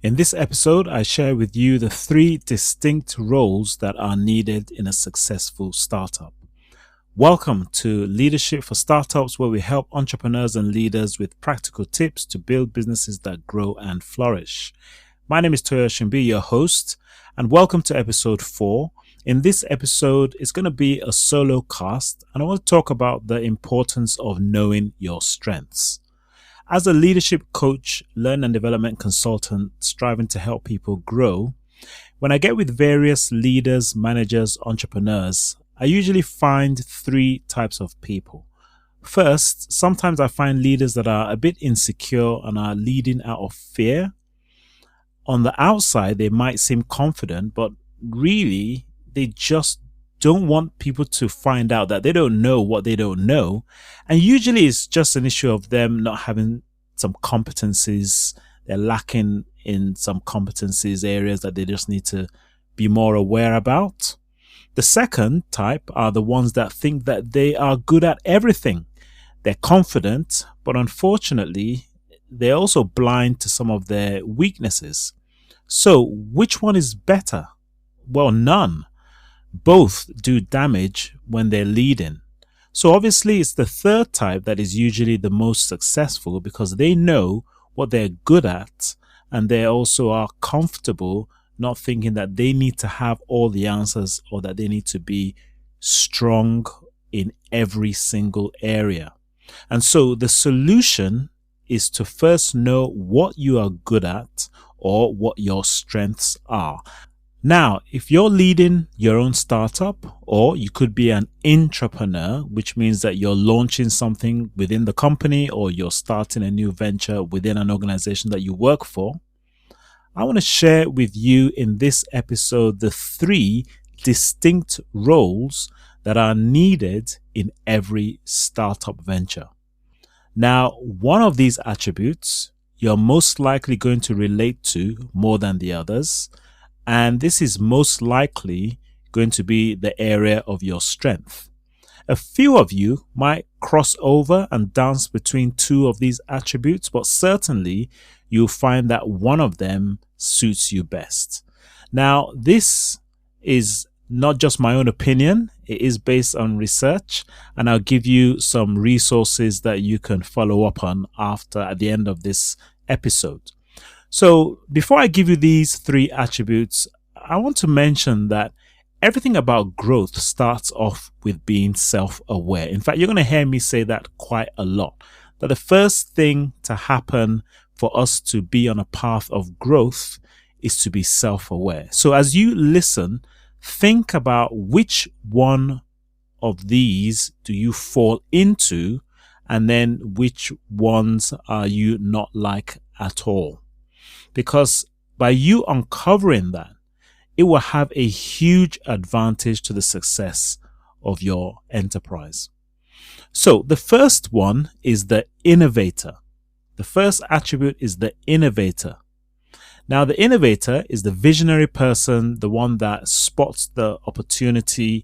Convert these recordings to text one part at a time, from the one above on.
In this episode, I share with you the three distinct roles that are needed in a successful startup. Welcome to Leadership for Startups, where we help entrepreneurs and leaders with practical tips to build businesses that grow and flourish. My name is Toyo Shimbi, your host, and welcome to episode 4. In this episode, it's going to be a solo cast, and I want to talk about the importance of knowing your strengths. As a leadership coach, learn and development consultant striving to help people grow, when I get with various leaders, managers, entrepreneurs, I usually find three types of people. First, sometimes I find leaders that are a bit insecure and are leading out of fear. On the outside, they might seem confident, but really, they just don't want people to find out that they don't know what they don't know. And usually it's just an issue of them not having some competencies. They're lacking in some competencies areas that they just need to be more aware about. The second type are the ones that think that they are good at everything. They're confident, but unfortunately, they're also blind to some of their weaknesses. So which one is better? Well, none. Both do damage when they're leading. So obviously it's the third type that is usually the most successful because they know what they're good at and they also are comfortable not thinking that they need to have all the answers or that they need to be strong in every single area. And so the solution is to first know what you are good at or what your strengths are. Now, if you're leading your own startup, or you could be an intrapreneur, which means that you're launching something within the company or you're starting a new venture within an organization that you work for, I want to share with you in this episode the three distinct roles that are needed in every startup venture. Now, one of these attributes you're most likely going to relate to more than the others. And this is most likely going to be the area of your strength. A few of you might cross over and dance between two of these attributes, but certainly you'll find that one of them suits you best. Now, this is not just my own opinion. It is based on research, and I'll give you some resources that you can follow up on at the end of this episode. So before I give you these three attributes, I want to mention that everything about growth starts off with being self-aware. In fact, you're going to hear me say that quite a lot, that the first thing to happen for us to be on a path of growth is to be self-aware. So as you listen, think about which one of these do you fall into, and then which ones are you not like at all. Because by you uncovering that, it will have a huge advantage to the success of your enterprise. So the first one is the innovator. The first attribute is the innovator. Now, the innovator is the visionary person, the one that spots the opportunity,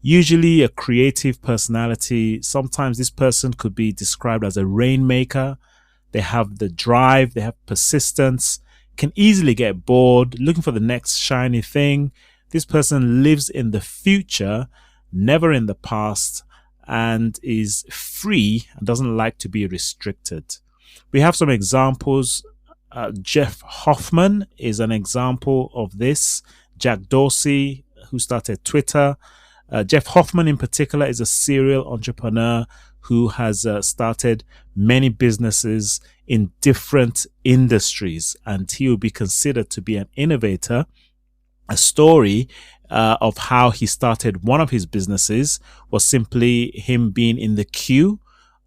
usually a creative personality. Sometimes this person could be described as a rainmaker. They have the drive, they have persistence, can easily get bored, looking for the next shiny thing. This person lives in the future, never in the past, and is free and doesn't like to be restricted. We have some examples. Jeff Hoffman is an example of this. Jack Dorsey, who started Twitter. Jeff Hoffman in particular is a serial entrepreneur who has started many businesses in different industries, and he will be considered to be an innovator. A story of how he started one of his businesses was simply him being in the queue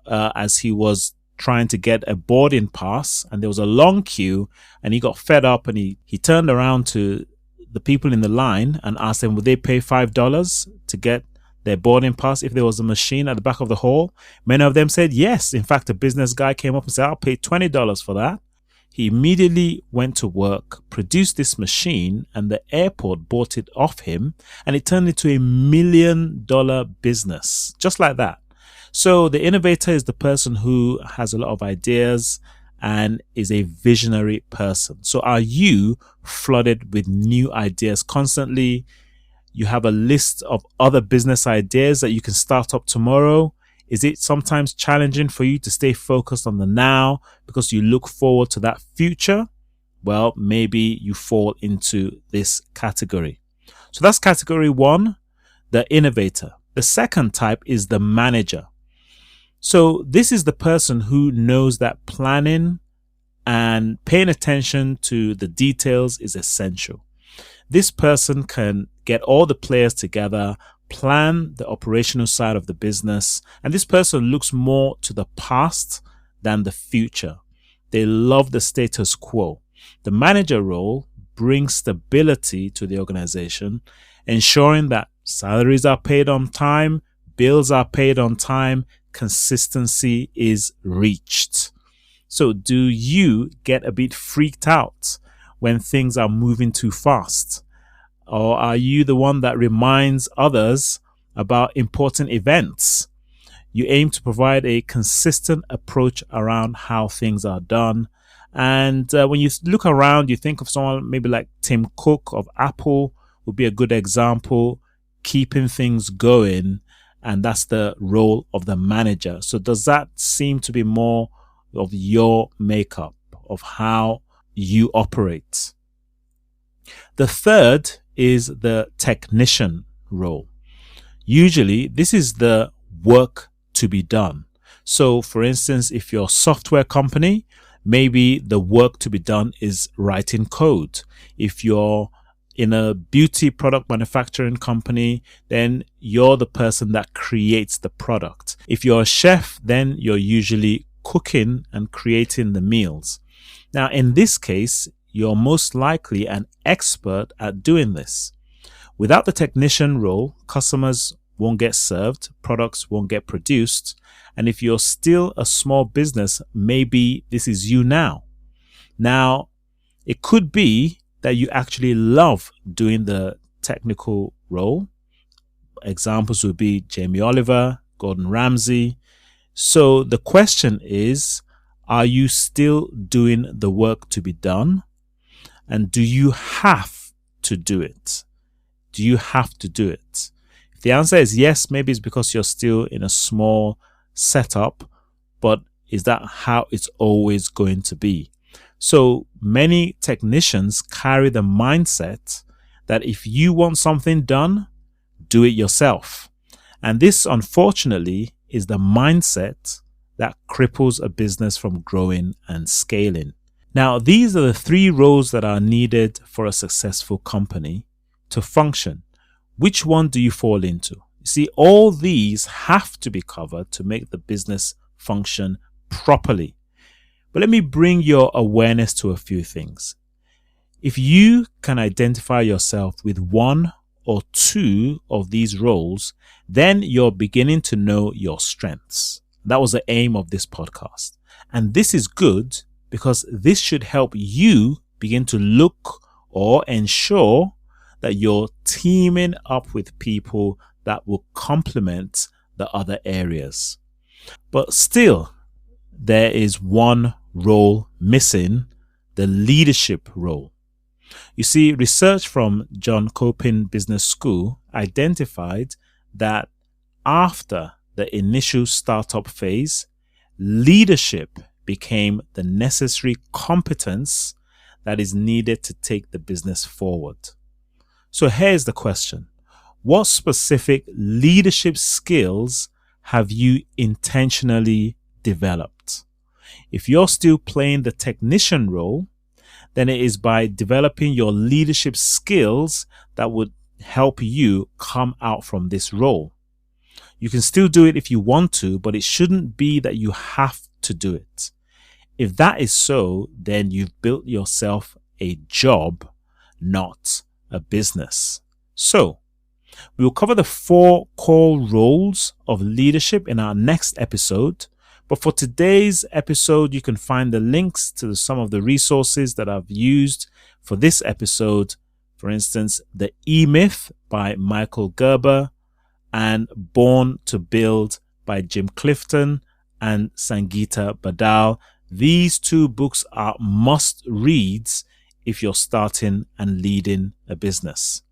as he was trying to get a boarding pass, and there was a long queue, and he got fed up and he turned around to the people in the line and asked them would they pay $5 to get their boarding pass if there was a machine at the back of the hall. Many of them said yes. In fact, a business guy came up and said, I'll pay $20 for that. He immediately went to work, produced this machine, and the airport bought it off him, and it turned into $1 million business, just like that. So the innovator is the person who has a lot of ideas and is a visionary person. So are you flooded with new ideas constantly? You have a list of other business ideas that you can start up tomorrow. Is it sometimes challenging for you to stay focused on the now because you look forward to that future? Well, maybe you fall into this category. So that's category one, the innovator. The second type is the manager. So this is the person who knows that planning and paying attention to the details is essential. This person can get all the players together, plan the operational side of the business, and this person looks more to the past than the future. They love the status quo. The manager role brings stability to the organization, ensuring that salaries are paid on time, bills are paid on time, consistency is reached. So do you get a bit freaked out when things are moving too fast? Or are you the one that reminds others about important events? You aim to provide a consistent approach around how things are done. And when you look around, you think of someone maybe like Tim Cook of Apple would be a good example, keeping things going. And that's the role of the manager. So does that seem to be more of your makeup, of how you operate? The third is the technician role. Usually, this is the work to be done. So, for instance, if you're a software company, maybe the work to be done is writing code. If you're in a beauty product manufacturing company, then you're the person that creates the product. If you're a chef, then you're usually cooking and creating the meals. Now, in this case, you're most likely an expert at doing this. Without the technician role, customers won't get served, products won't get produced. And if you're still a small business, maybe this is you now. Now, it could be that you actually love doing the technical role. Examples would be Jamie Oliver, Gordon Ramsay. So the question is, are you still doing the work to be done? And do you have to do it? Do you have to do it? If the answer is yes, maybe it's because you're still in a small setup, but is that how it's always going to be? So many technicians carry the mindset that if you want something done, do it yourself. And this, unfortunately, is the mindset that cripples a business from growing and scaling. Now, these are the three roles that are needed for a successful company to function. Which one do you fall into? You see, all these have to be covered to make the business function properly. But let me bring your awareness to a few things. If you can identify yourself with one or two of these roles, then you're beginning to know your strengths. That was the aim of this podcast. And this is good because this should help you begin to look or ensure that you're teaming up with people that will complement the other areas. But still, there is one role missing, the leadership role. You see, research from John Copin Business School identified that after the initial startup phase, leadership became the necessary competence that is needed to take the business forward. So here's the question. What specific leadership skills have you intentionally developed? If you're still playing the technician role, then it is by developing your leadership skills that would help you come out from this role. You can still do it if you want to, but it shouldn't be that you have to do it. If that is so, then you've built yourself a job, not a business. So, we will cover the 4 core roles of leadership in our next episode. But for today's episode, you can find the links to some of the resources that I've used for this episode. For instance, The E-Myth by Michael Gerber and Born to Build by Jim Clifton and Sangeeta Badal. These two books are must reads if you're starting and leading a business.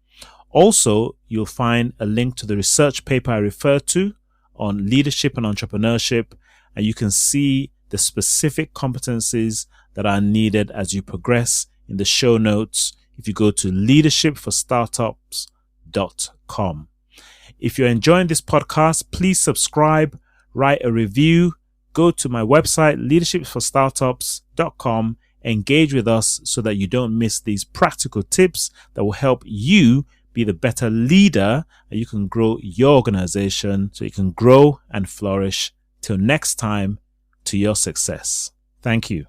Also, you'll find a link to the research paper I referred to on leadership and entrepreneurship, and you can see the specific competencies that are needed as you progress in the show notes if you go to leadershipforstartups.com. If you're enjoying this podcast, please subscribe, write a review, go to my website, leadershipforstartups.com, engage with us so that you don't miss these practical tips that will help you be the better leader and you can grow your organization so you can grow and flourish. Till next time, to your success. Thank you.